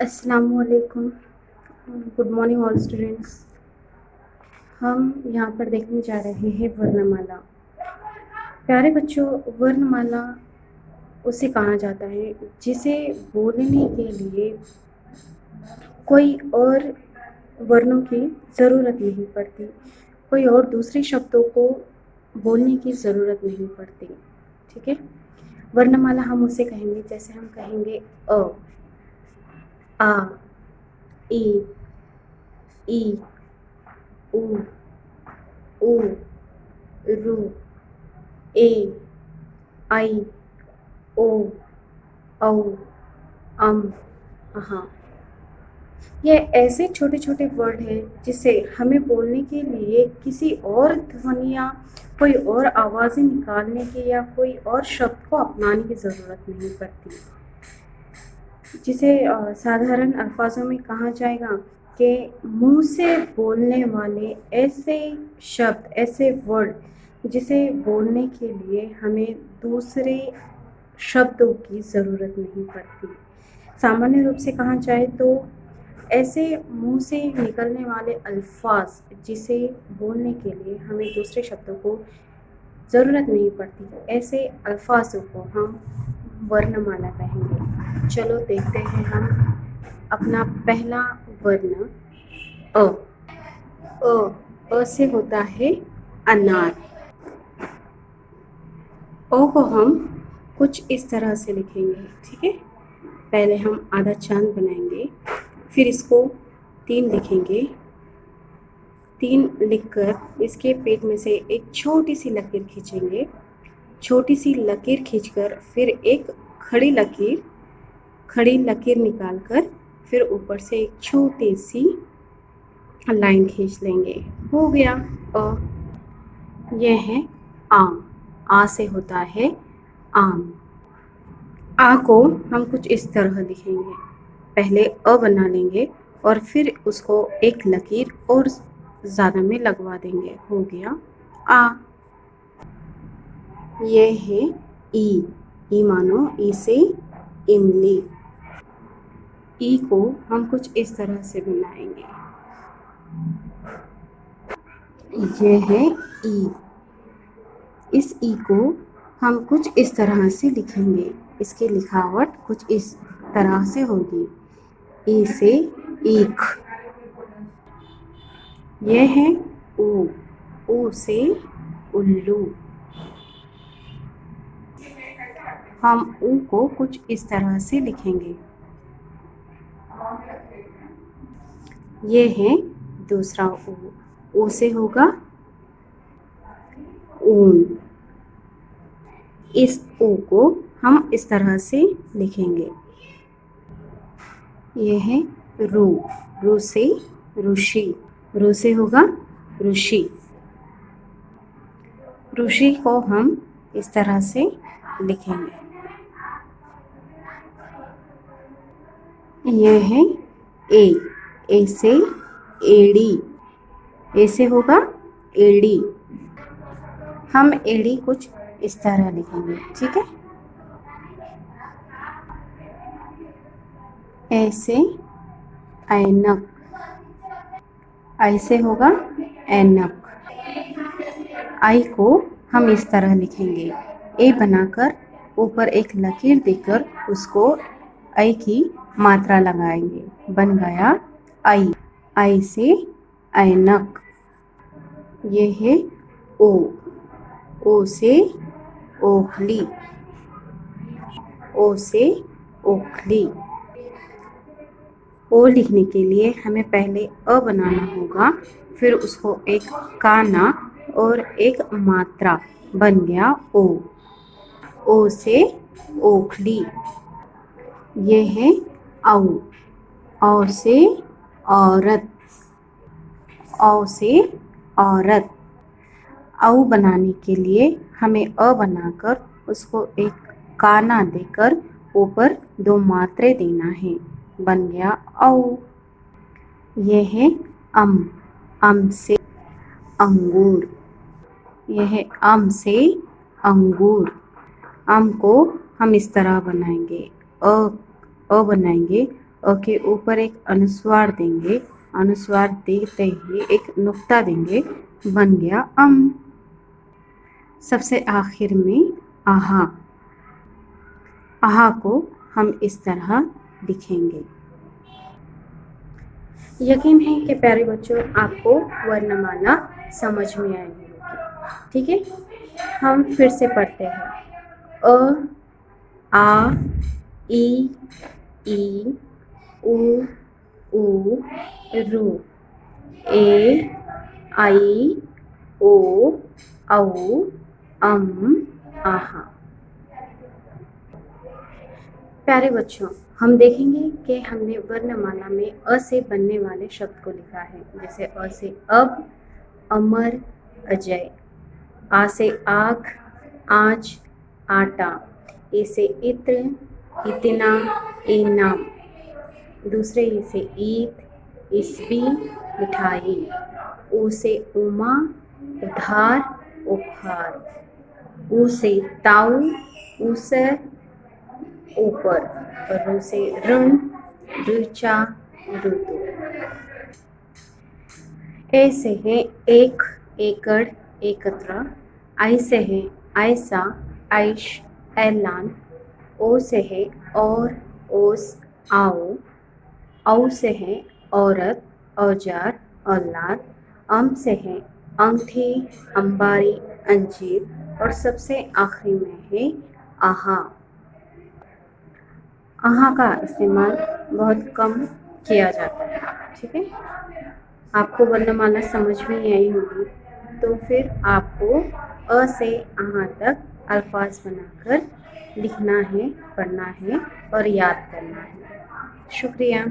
अस्सलामुअलैकुम। Good morning all students. हम यहाँ पर देखने जा रहे हैं वर्णमाला। प्यारे बच्चों, वर्णमाला उसे कहा जाता है जिसे बोलने के लिए कोई और वर्णों की ज़रूरत नहीं पड़ती, कोई और दूसरे शब्दों को बोलने की ज़रूरत नहीं पड़ती। ठीक है, वर्णमाला हम उसे कहेंगे जैसे हम कहेंगे अ, आ, ई, ई, उ, ऊ, रू, ए, आई, ओ, औ, अम, हाँ। ये ऐसे छोटे छोटे वर्ड हैं जिसे हमें बोलने के लिए किसी और ध्वनि या कोई और आवाज़ें निकालने की या कोई और शब्द को अपनाने की ज़रूरत नहीं पड़ती, जिसे साधारण अल्फाजों में कहा जाएगा कि मुंह से बोलने वाले ऐसे शब्द, ऐसे वर्ड जिसे बोलने के लिए हमें दूसरे शब्दों की ज़रूरत नहीं पड़ती। सामान्य रूप से कहा जाए तो ऐसे मुंह से निकलने वाले अल्फाज जिसे बोलने के लिए हमें दूसरे शब्दों को ज़रूरत नहीं पड़ती, ऐसे अल्फाजों को हम वर्णमाला कहेंगे। चलो देखते हैं हम अपना पहला वर्ण अ। अ से होता है अनार। ओ को हम कुछ इस तरह से लिखेंगे। ठीक है, पहले हम आधा चांद बनाएंगे, फिर इसको 3 लिखेंगे। 3 लिखकर इसके पेट में से एक छोटी सी लकीर खींचेंगे। छोटी सी लकीर खींचकर फिर एक खड़ी लकीर निकालकर फिर ऊपर से एक छोटी सी लाइन खींच लेंगे। हो गया अ। यह है आम। आ से होता है आम। आ को हम कुछ इस तरह लिखेंगे। पहले अ बना लेंगे और फिर उसको एक लकीर और ज़्यादा में लगवा देंगे। हो गया आ। ये है ई। ई मानो ई से इमली। ई को हम कुछ इस तरह से बनाएंगे। ये है ई। इस ई को हम कुछ इस तरह से लिखेंगे। इसकी लिखावट कुछ इस तरह से होगी। ई से ईख। ये है ऊ। ऊ से उल्लू। हम ऊ को कुछ इस तरह से लिखेंगे। ये है दूसरा ऊ। ऊ से होगा ऊन। इस ऊ को हम इस तरह से लिखेंगे। ये है रू। रू से ऋषि। रू से होगा ऋषि। ऋषि को हम इस तरह से लिखेंगे। यह है ए। ए से एड़ी। ए से होगा एड़ी। हम एड़ी कुछ इस तरह लिखेंगे। ठीक है, ए से ऐनक। आई से होगा ऐनक। आई को हम इस तरह लिखेंगे। ए बनाकर ऊपर एक लकीर देकर उसको आई की मात्रा लगाएंगे। बन गया आई। आई से ऐनक। ये है ओ। ओ से ओखली। ओ से ओखली। ओ लिखने के लिए हमें पहले अ बनाना होगा, फिर उसको एक काना और एक मात्रा। बन गया ओ। ओ से ओखली। ये है औ। औ से औरत। औ से औरत। औ बनाने के लिए हमें अ बनाकर उसको एक काना देकर ऊपर 2 मात्रे देना है। बन गया औ। यह है अम। अम से अंगूर। यह है अम से अंगूर। अम को हम इस तरह बनाएंगे। अ अ बनाएंगे। अ के ऊपर एक अनुस्वार देंगे, अनुस्वार देते ही एक नुक्ता देंगे, बन गया अम। सबसे आखिर में आहा। आहा को हम इस तरह लिखेंगे। यकीन है कि प्यारे बच्चों आपको वर्णमाला समझ में आई होगी। ठीक है, हम फिर से पढ़ते हैं। अ, आ, ई, उ, ऊ, रू, ए, आई, ओ, औ, अम, आहा। प्यारे बच्चों, हम देखेंगे कि हमने वर्णमाला में अ से बनने वाले शब्द को लिखा है। जैसे अ से अब, अमर, अजय। आ से आँख, आँच, आटा। ए से इत्र, इतना, इनाम। दूसरे ई से ईद, ईस्वी, मिठाई। ऊ से उमा, उधार, उपहार। ऊ से ताऊ, ऊसर, ऊपर। और रू से ऋण, ऋचा, ऋतु। ए से है एक, एकड़, एकत्र। आई से है ऐसा, ऐश, ऐलान। ओ से है और, ओस, आओ। औ से है औरत, औजार, औलाद। अम से है अंगठी, अंबारी, अंजीर। और सबसे आखिरी में है आहा। आहा का इस्तेमाल बहुत कम किया जाता है। ठीक है, आपको वर्णमाला समझ में आई होगी, तो फिर आपको अ से आहा तक अल्फाज बनाकर लिखना है, पढ़ना है और याद करना है। शुक्रिया।